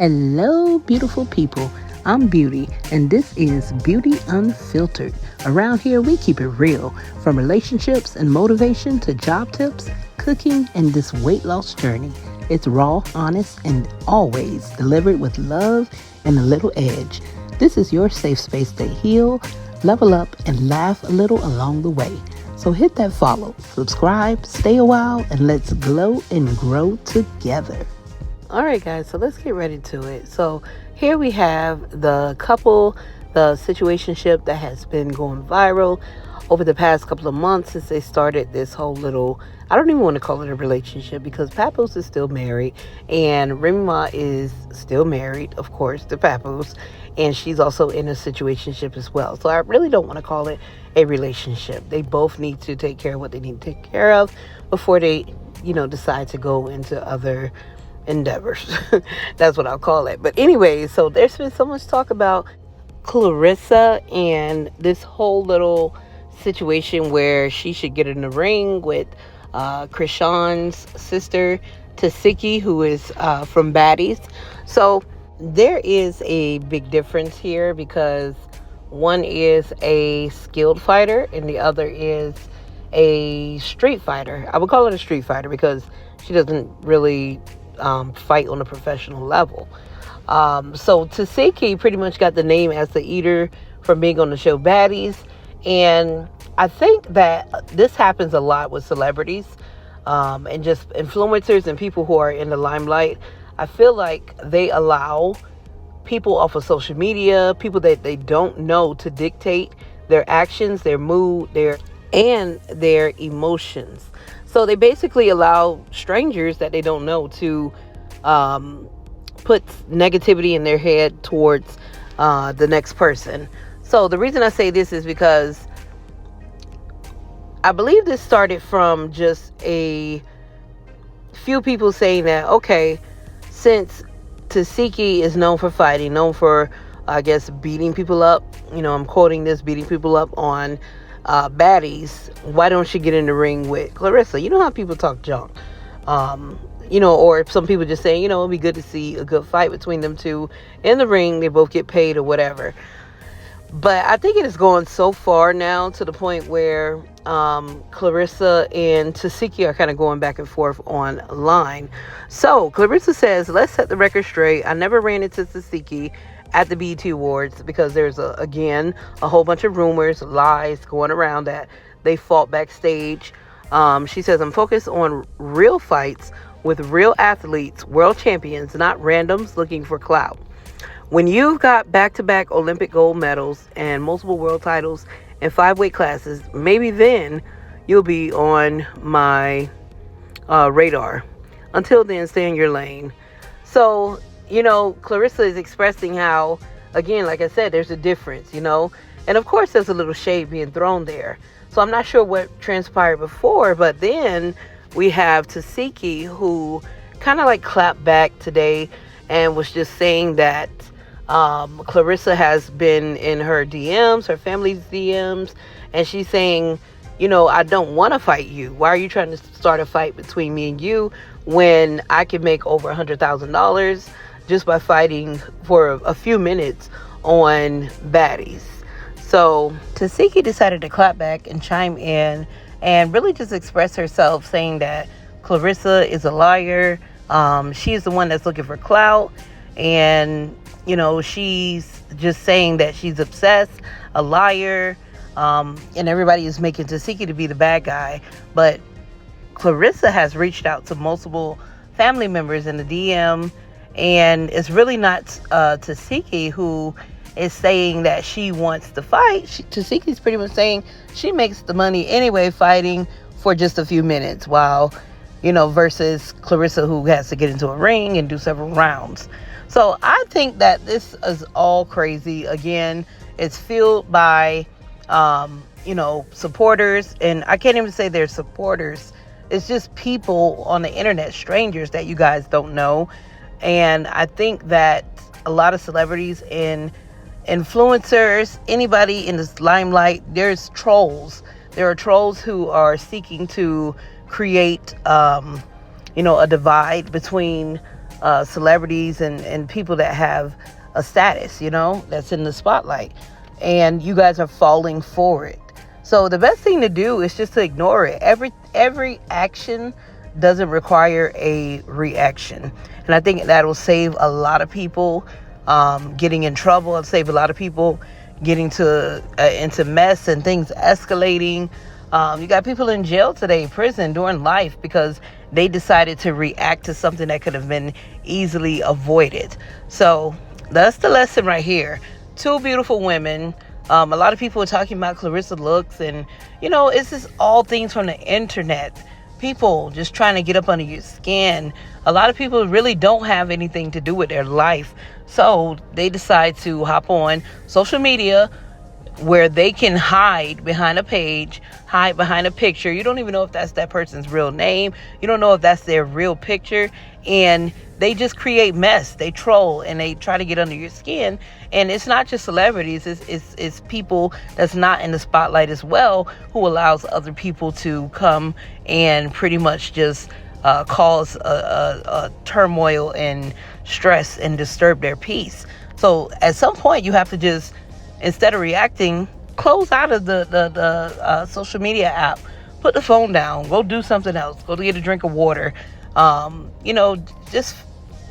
Hello, beautiful people. I'm Beauty, and this is Beauty Unfiltered. Around here, we keep it real, from relationships and motivation to job tips, cooking, and this weight loss journey. It's raw, honest, and always delivered with love and a little edge. This is your safe space to heal, level up, and laugh a little along the way. So hit that follow, subscribe, stay a while, and let's glow and grow together. All right, guys, so let's get ready to it. So here we have the couple, the situationship that has been going viral over the past couple of months since they started this whole little, I don't even want to call it a relationship because Papoose is still married and remyma is still married, of course, to Papoose, and she's also in a situationship as well. So I really don't want to call it a relationship. They both need to take care of what they need to take care of before they, decide to go into other endeavors. That's what I'll call it. But anyway, so there's been so much talk about Claressa and this whole little situation where she should get in the ring with Krishan's sister Tesehki, who is from Baddies. So there is a big difference here because one is a skilled fighter and the other is a street fighter. I would call it a street fighter because she doesn't really fight on a professional level. So Tesehki pretty much got the name as the eater from being on the show Baddies. And I think that this happens a lot with celebrities and just influencers and people who are in the limelight. I feel like they allow people off of social media, people that they don't know, to dictate their actions, their mood, their emotions. So they basically allow strangers that they don't know to put negativity in their head towards the next person. So the reason I say this is because I believe this started from just a few people saying that, okay, since Tesehki is known for fighting, known for, I guess, beating people up, I'm quoting this, beating people up on Baddies, why don't she get in the ring with Claressa? You know how people talk junk. Or some people just saying, it'd be good to see a good fight between them two in the ring. They both get paid or whatever. But I think it is going so far now to the point where Claressa and Tesehki are kind of going back and forth online. So Claressa says, let's set the record straight. I never ran into Tesehki at the BET Awards because there's a whole bunch of rumors, lies going around that they fought backstage. She says, I'm focused on real fights with real athletes, world champions, not randoms looking for clout. When you've got back-to-back Olympic gold medals and multiple world titles in 5 weight classes, maybe then you'll be on my radar. Until then, stay in your lane. So, Claressa is expressing how, again, like I said, there's a difference, and of course there's a little shade being thrown there. So I'm not sure what transpired before, but then we have Tesehki, who kind of like clapped back today and was just saying that Claressa has been in her DMs, her family's DMs, and she's saying, I don't want to fight you. Why are you trying to start a fight between me and you when I can make over $100,000 just by fighting for a few minutes on Baddies? So Tesehki decided to clap back and chime in and really just express herself, saying that Claressa is a liar. She's the one that's looking for clout. And, she's just saying that she's obsessed, a liar. And everybody is making Tesehki to be the bad guy. But Claressa has reached out to multiple family members in the DM. And it's really not Tesehki who is saying that she wants to fight. Tesehki's pretty much saying she makes the money anyway fighting for just a few minutes, while, versus Claressa, who has to get into a ring and do several rounds. So I think that this is all crazy. Again, it's fueled by, supporters. And I can't even say they're supporters. It's just people on the internet, strangers that you guys don't know. And I think that a lot of celebrities and influencers, anybody in this limelight, there's trolls. There are trolls who are seeking to create, a divide between celebrities and people that have a status, that's in the spotlight, and you guys are falling for it. So the best thing to do is just to ignore it. Every action doesn't require a reaction, and I think that will save a lot of people getting in trouble. It'll save a lot of people getting into mess and things escalating. You got people in jail today, prison, during life, because they decided to react to something that could have been easily avoided. So that's the lesson right here. Two beautiful women. A lot of people are talking about Claressa looks, and it's just all things from the internet. People just trying to get up under your skin. A lot of people really don't have anything to do with their life, so they decide to hop on social media where they can hide behind a page, hide behind a picture. You don't even know if that's that person's real name. You don't know if that's their real picture. And they just create mess. They troll and they try to get under your skin. And it's not just celebrities. It's people that's not in the spotlight as well, who allows other people to come and pretty much just cause a turmoil and stress and disturb their peace. So at some point you have to just, instead of reacting, close out of the social media app. Put the phone down. Go do something else. Go to get a drink of water. Just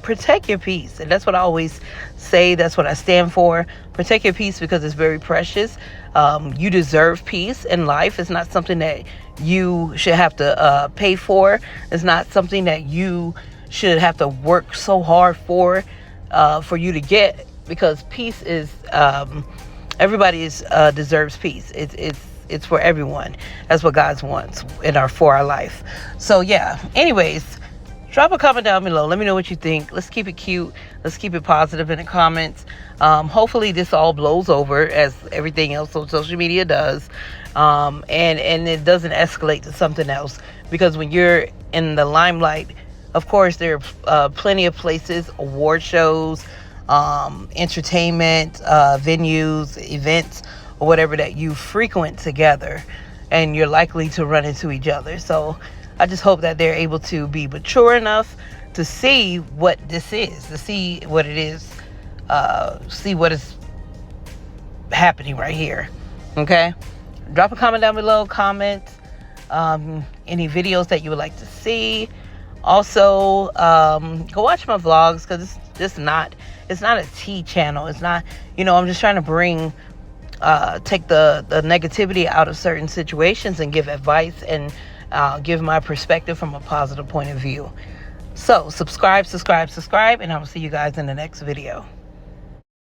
protect your peace. And that's what I always say. That's what I stand for. Protect your peace, because it's very precious. You deserve peace in life. It's not something that you should have to pay for. It's not something that you should have to work so hard for you to get, because peace is... everybody deserves peace. It's for everyone. That's what God wants for our life. So yeah. Anyways, drop a comment down below. Let me know what you think. Let's keep it cute. Let's keep it positive in the comments. Hopefully this all blows over, as everything else on social media does, and it doesn't escalate to something else. Because when you're in the limelight, of course there are plenty of places, award shows, entertainment venues, events, or whatever that you frequent together, and you're likely to run into each other. So I just hope that they're able to be mature enough to see what this is, to see what it is, see what is happening right here. Okay, drop a comment down below. Comment any videos that you would like to see. Also, go watch my vlogs, because it's just not a tea channel. It's not, I'm just trying to take the negativity out of certain situations and give advice and give my perspective from a positive point of view. So subscribe, and I will see you guys in the next video.